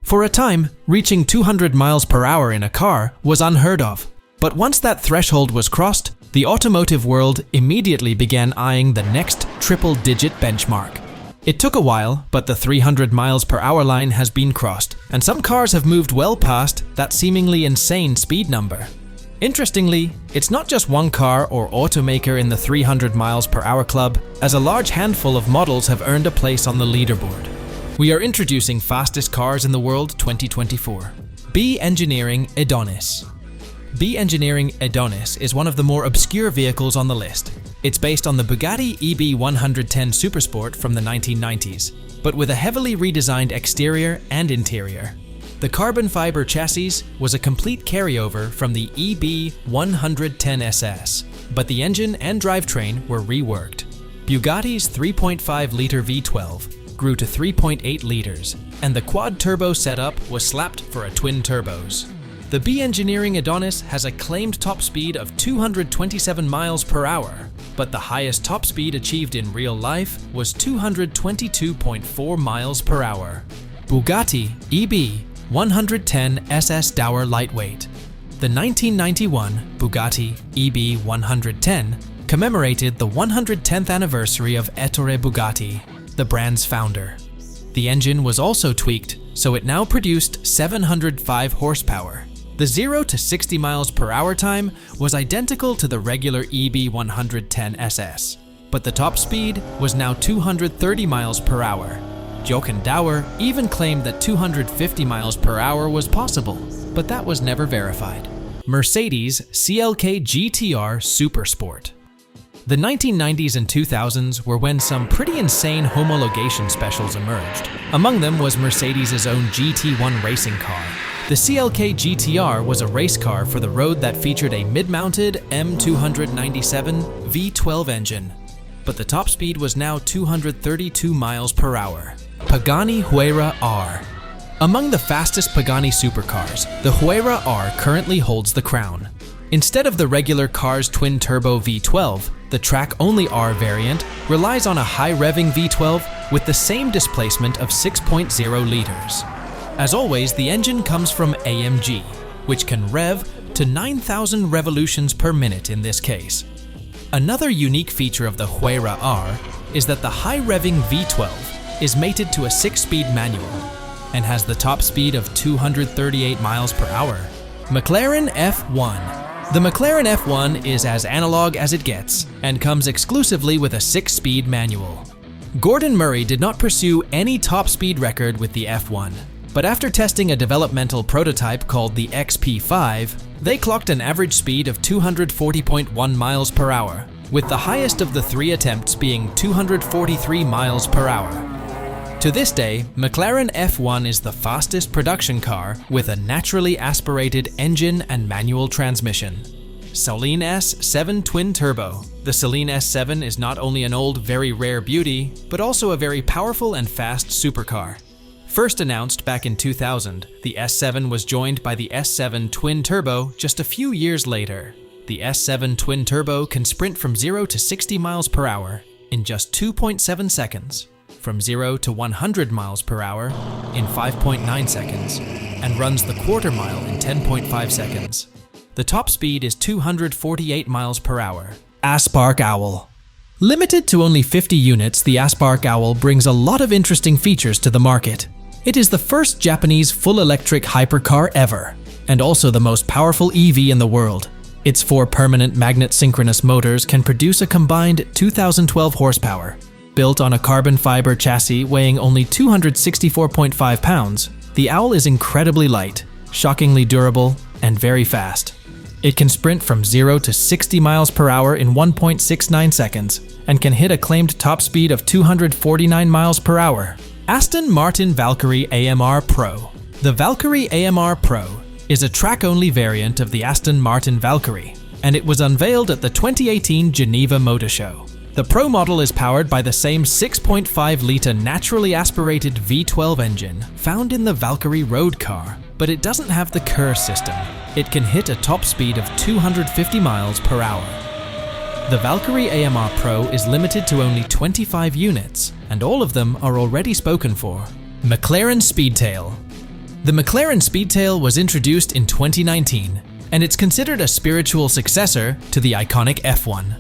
For a time, reaching 200 miles per hour in a car was unheard of. But once that threshold was crossed, the automotive world immediately began eyeing the next triple-digit benchmark. It took a while, but the 300 miles per hour line has been crossed, and some cars have moved well past that seemingly insane speed number. Interestingly, it's not just one car or automaker in the 300 miles per hour club, as a large handful of models have earned a place on the leaderboard. We are introducing Fastest Cars in the World 2024. B Engineering Edonis. B Engineering Edonis is one of the more obscure vehicles on the list. It's based on the Bugatti EB110 Supersport from the 1990s, but with a heavily redesigned exterior and interior. The carbon fiber chassis was a complete carryover from the EB110 SS, but the engine and drivetrain were reworked. Bugatti's 3.5-liter V12 grew to 3.8 liters, and the quad-turbo setup was slapped for a twin turbos. The B Engineering Edonis has a claimed top speed of 227 miles per hour, but the highest top speed achieved in real life was 222.4 miles per hour. Bugatti EB110 SS Dauer Lightweight. The 1991 Bugatti EB110 commemorated the 110th anniversary of Ettore Bugatti, the brand's founder. The engine was also tweaked, so it now produced 705 horsepower. The 0 to 60 miles per hour time was identical to the regular EB110 SS, but the top speed was now 230 miles per hour. Jochen Dauer even claimed that 250 miles per hour was possible, but that was never verified. Mercedes CLK GTR Supersport. The 1990s and 2000s were when some pretty insane homologation specials emerged. Among them was Mercedes' own GT1 racing car. The CLK GTR was a race car for the road that featured a mid-mounted M297 V12 engine, but the top speed was now 232 miles per hour. Pagani Huayra R. Among the fastest Pagani supercars, the Huayra R currently holds the crown. Instead of the regular car's twin-turbo V12, the track-only R variant relies on a high-revving V12 with the same displacement of 6.0 liters. As always, the engine comes from AMG, which can rev to 9,000 revolutions per minute in this case. Another unique feature of the Huayra R is that the high-revving V12 is mated to a 6-speed manual and has the top speed of 238 miles per hour. McLaren F1. The McLaren F1 is as analog as it gets and comes exclusively with a 6-speed manual. Gordon Murray did not pursue any top speed record with the F1, but after testing a developmental prototype called the XP5, they clocked an average speed of 240.1 miles per hour, with the highest of the 3 attempts being 243 miles per hour. To this day, McLaren F1 is the fastest production car with a naturally aspirated engine and manual transmission. Saleen S7 Twin-Turbo. The Saleen S7 is not only an old, very rare beauty, but also a very powerful and fast supercar. First announced back in 2000, the S7 was joined by the S7 Twin-Turbo just a few years later. The S7 Twin-Turbo can sprint from 0 to 60 miles per hour in just 2.7 seconds. From 0 to 100 miles per hour in 5.9 seconds, and runs the quarter mile in 10.5 seconds. The top speed is 248 miles per hour. Aspark Owl. Limited to only 50 units, the Aspark Owl brings a lot of interesting features to the market. It is the first Japanese full-electric hypercar ever, and also the most powerful EV in the world. Its 4 permanent magnet synchronous motors can produce a combined 2012 horsepower. Built on a carbon fiber chassis weighing only 264.5 pounds, the Owl is incredibly light, shockingly durable, and very fast. It can sprint from 0 to 60 miles per hour in 1.69 seconds, and can hit a claimed top speed of 249 miles per hour. Aston Martin Valkyrie AMR Pro. The Valkyrie AMR Pro is a track-only variant of the Aston Martin Valkyrie, and it was unveiled at the 2018 Geneva Motor Show. The Pro model is powered by the same 6.5-litre naturally aspirated V12 engine found in the Valkyrie road car, but it doesn't have the Kerr system. It can hit a top speed of 250 miles per hour. The Valkyrie AMR Pro is limited to only 25 units, and all of them are already spoken for. McLaren Speedtail. The McLaren Speedtail was introduced in 2019, and it's considered a spiritual successor to the iconic F1.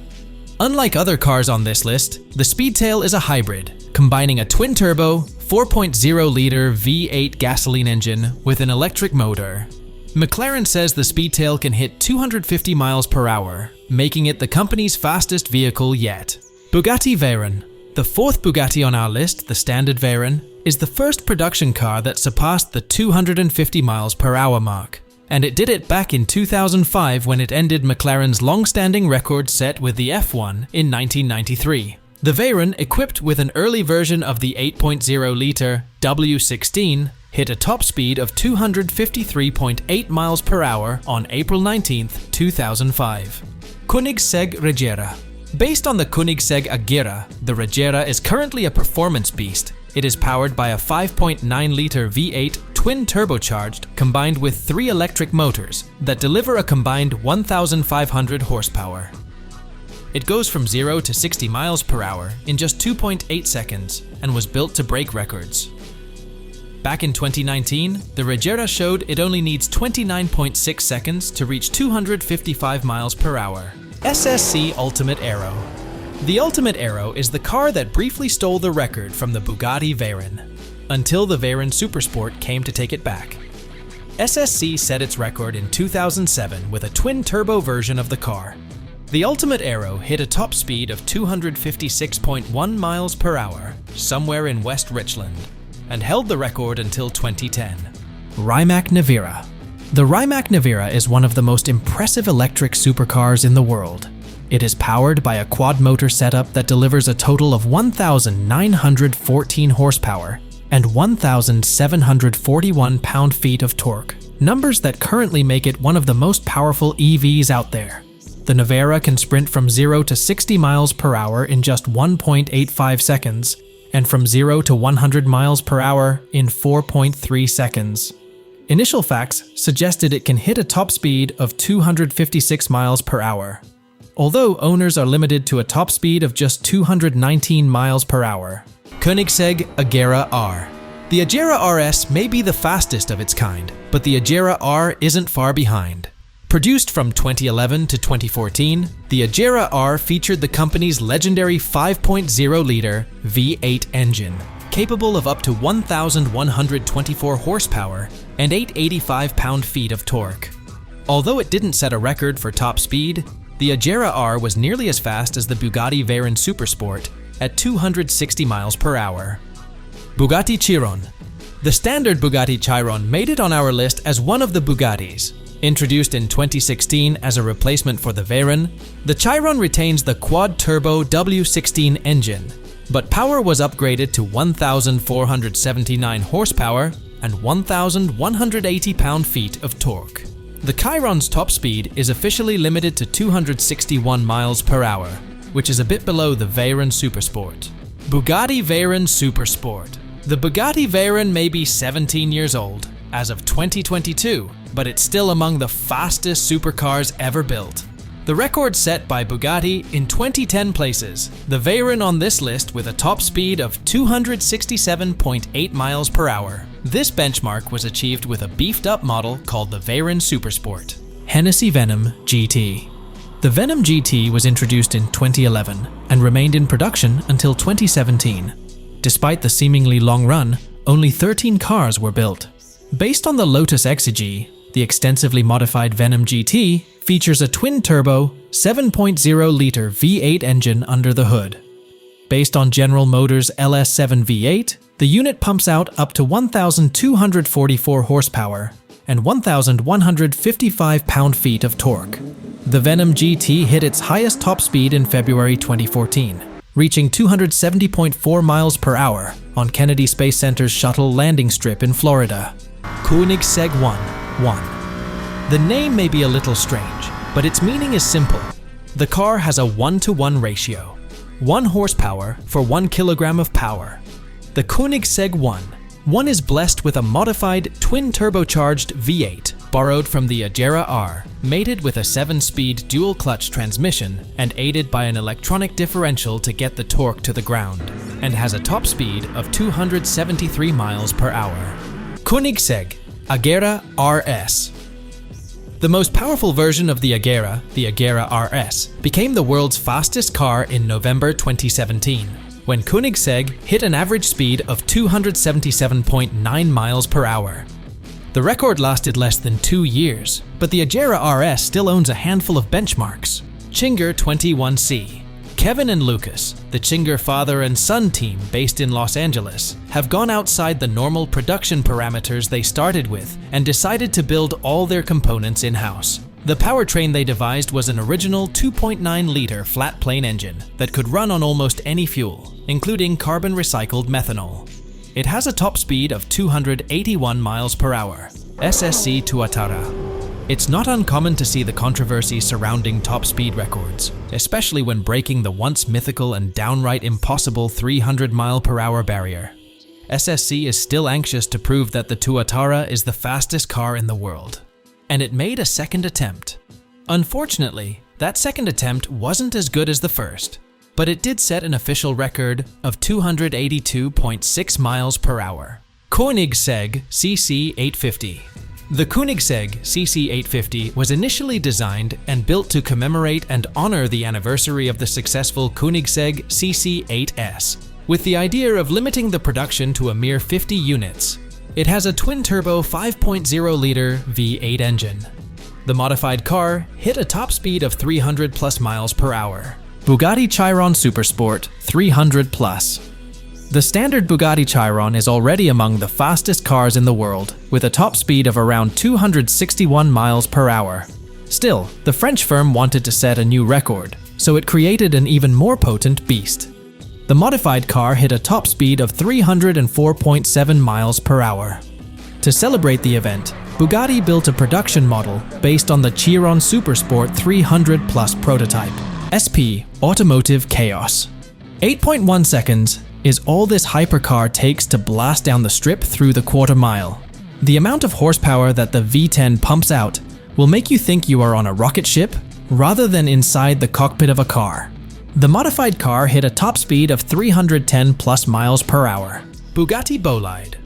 Unlike other cars on this list, the Speedtail is a hybrid, combining a twin-turbo, 4.0-liter V8 gasoline engine with an electric motor. McLaren says the Speedtail can hit 250 miles per hour, making it the company's fastest vehicle yet. Bugatti Veyron. The fourth Bugatti on our list, the standard Veyron, is the first production car that surpassed the 250 miles per hour mark. And it did it back in 2005 when it ended McLaren's long-standing record set with the F1 in 1993. The Veyron, equipped with an early version of the 8.0-liter W16, hit a top speed of 253.8 miles per hour on April 19, 2005. Koenigsegg Regera. Based on the Koenigsegg Agera, the Regera is currently a performance beast. It is powered by a 5.9-liter V8 twin-turbocharged combined with 3 electric motors that deliver a combined 1,500 horsepower. It goes from 0 to 60 miles per hour in just 2.8 seconds and was built to break records. Back in 2019, the Regera showed it only needs 29.6 seconds to reach 255 miles per hour. SSC Ultimate Aero. The Ultimate Aero is the car that briefly stole the record from the Bugatti Veyron, until the Veyron Supersport came to take it back. SSC set its record in 2007 with a twin-turbo version of the car. The Ultimate Aero hit a top speed of 256.1 miles per hour somewhere in West Richland, and held the record until 2010. Rimac Nevera. The Rimac Nevera is one of the most impressive electric supercars in the world. It is powered by a quad-motor setup that delivers a total of 1,914 horsepower and 1,741 pound-feet of torque, numbers that currently make it one of the most powerful EVs out there. The Nevera can sprint from 0 to 60 miles per hour in just 1.85 seconds, and from 0 to 100 miles per hour in 4.3 seconds. Initial facts suggested it can hit a top speed of 256 miles per hour, although owners are limited to a top speed of just 219 miles per hour. Koenigsegg Agera R. The Agera RS may be the fastest of its kind, but the Agera R isn't far behind. Produced from 2011 to 2014, the Agera R featured the company's legendary 5.0-liter V8 engine, capable of up to 1,124 horsepower and 885 pound-feet of torque. Although it didn't set a record for top speed, the Agera R was nearly as fast as the Bugatti Veyron Supersport at 260 miles per hour. Bugatti Chiron. The standard Bugatti Chiron made it on our list as one of the Bugattis. Introduced in 2016 as a replacement for the Veyron, the Chiron retains the quad-turbo W16 engine, but power was upgraded to 1,479 horsepower and 1,180 pound-feet of torque. The Chiron's top speed is officially limited to 261 miles per hour, which is a bit below the Veyron Supersport. Bugatti Veyron Supersport. The Bugatti Veyron may be 17 years old as of 2022, but it's still among the fastest supercars ever built. The record set by Bugatti in 2010 places the Veyron on this list with a top speed of 267.8 miles per hour. This benchmark was achieved with a beefed-up model called the Veyron Supersport. Hennessey Venom GT. The Venom GT was introduced in 2011 and remained in production until 2017. Despite the seemingly long run, only 13 cars were built. Based on the Lotus Exige, the extensively modified Venom GT features a twin-turbo, 7.0-liter V8 engine under the hood. Based on General Motors' LS7 V8, the unit pumps out up to 1,244 horsepower and 1,155 pound-feet of torque. The Venom GT hit its highest top speed in February 2014, reaching 270.4 miles per hour on Kennedy Space Center's shuttle landing strip in Florida. Koenigsegg One. The name may be a little strange, but its meaning is simple. The car has a 1-to-1 ratio, 1 horsepower for 1 kilogram of power. The Koenigsegg One is blessed with a modified twin-turbocharged V8, borrowed from the Agera R, mated with a 7-speed dual-clutch transmission and aided by an electronic differential to get the torque to the ground, and has a top speed of 273 miles per hour. Koenigsegg. Agera RS. The most powerful version of the Agera RS, became the world's fastest car in November 2017, when Koenigsegg hit an average speed of 277.9 miles per hour. The record lasted less than 2 years, but the Agera RS still owns a handful of benchmarks. Czinger 21C. Kevin and Lucas, the Czinger father and son team based in Los Angeles, have gone outside the normal production parameters they started with and decided to build all their components in-house. The powertrain they devised was an original 2.9-liter flat-plane engine that could run on almost any fuel, including carbon-recycled methanol. It has a top speed of 281 miles per hour, SSC Tuatara. It's not uncommon to see the controversy surrounding top speed records, especially when breaking the once mythical and downright impossible 300 mile per hour barrier. SSC is still anxious to prove that the Tuatara is the fastest car in the world, and it made a second attempt. Unfortunately, that second attempt wasn't as good as the first, but it did set an official record of 282.6 miles per hour. Koenigsegg CC850. The Koenigsegg CC850 was initially designed and built to commemorate and honor the anniversary of the successful Koenigsegg CC8S, with the idea of limiting the production to a mere 50 units. It has a twin-turbo 5.0-liter V8 engine. The modified car hit a top speed of 300 plus miles per hour. Bugatti Chiron Supersport 300 plus. The standard Bugatti Chiron is already among the fastest cars in the world, with a top speed of around 261 miles per hour. Still, the French firm wanted to set a new record, so it created an even more potent beast. The modified car hit a top speed of 304.7 miles per hour. To celebrate the event, Bugatti built a production model based on the Chiron Supersport 300 Plus prototype, SP Automotive Chaos. 8.1 seconds is all this hypercar takes to blast down the strip through the quarter mile. The amount of horsepower that the V10 pumps out will make you think you are on a rocket ship rather than inside the cockpit of a car. The modified car hit a top speed of 310 plus miles per hour. Bugatti Bolide.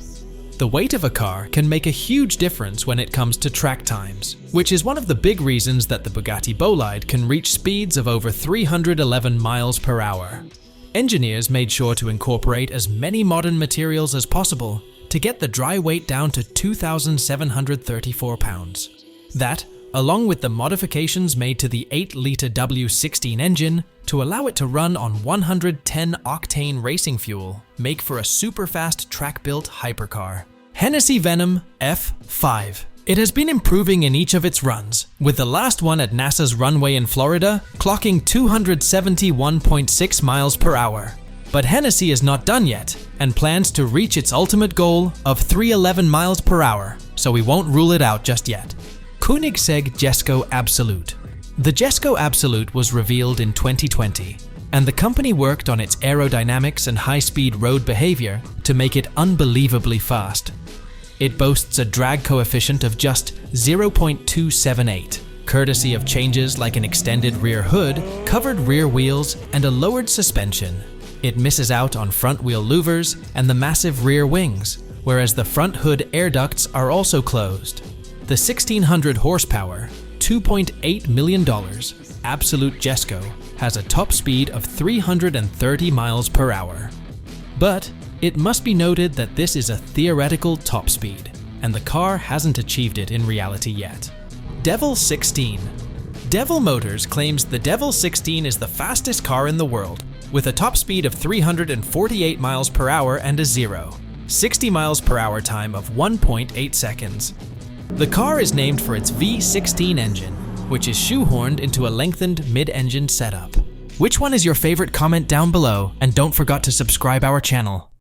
The weight of a car can make a huge difference when it comes to track times, which is one of the big reasons that the Bugatti Bolide can reach speeds of over 311 miles per hour. Engineers made sure to incorporate as many modern materials as possible to get the dry weight down to 2,734 pounds. That, along with the modifications made to the 8-liter W16 engine to allow it to run on 110-octane racing fuel, make for a super-fast track-built hypercar. Hennessey Venom F5. It has been improving in each of its runs, with the last one at NASA's runway in Florida clocking 271.6 miles per hour. But Hennessey is not done yet and plans to reach its ultimate goal of 311 miles per hour, so we won't rule it out just yet. Koenigsegg Jesko Absolut. The Jesko Absolut was revealed in 2020, and the company worked on its aerodynamics and high-speed road behavior to make it unbelievably fast. It boasts a drag coefficient of just 0.278, courtesy of changes like an extended rear hood, covered rear wheels, and a lowered suspension. It misses out on front wheel louvers and the massive rear wings, whereas the front hood air ducts are also closed. The 1,600 horsepower, $2.8 million Absolut Jesko has a top speed of 330 miles per hour. But it must be noted that this is a theoretical top speed, and the car hasn't achieved it in reality yet. Devel Sixteen. Devel Motors claims the Devel 16 is the fastest car in the world, with a top speed of 348 miles per hour and a 60 miles per hour time of 1.8 seconds. The car is named for its V16 engine, which is shoehorned into a lengthened mid-engine setup. Which one is your favorite? Comment down below, and don't forget to subscribe our channel.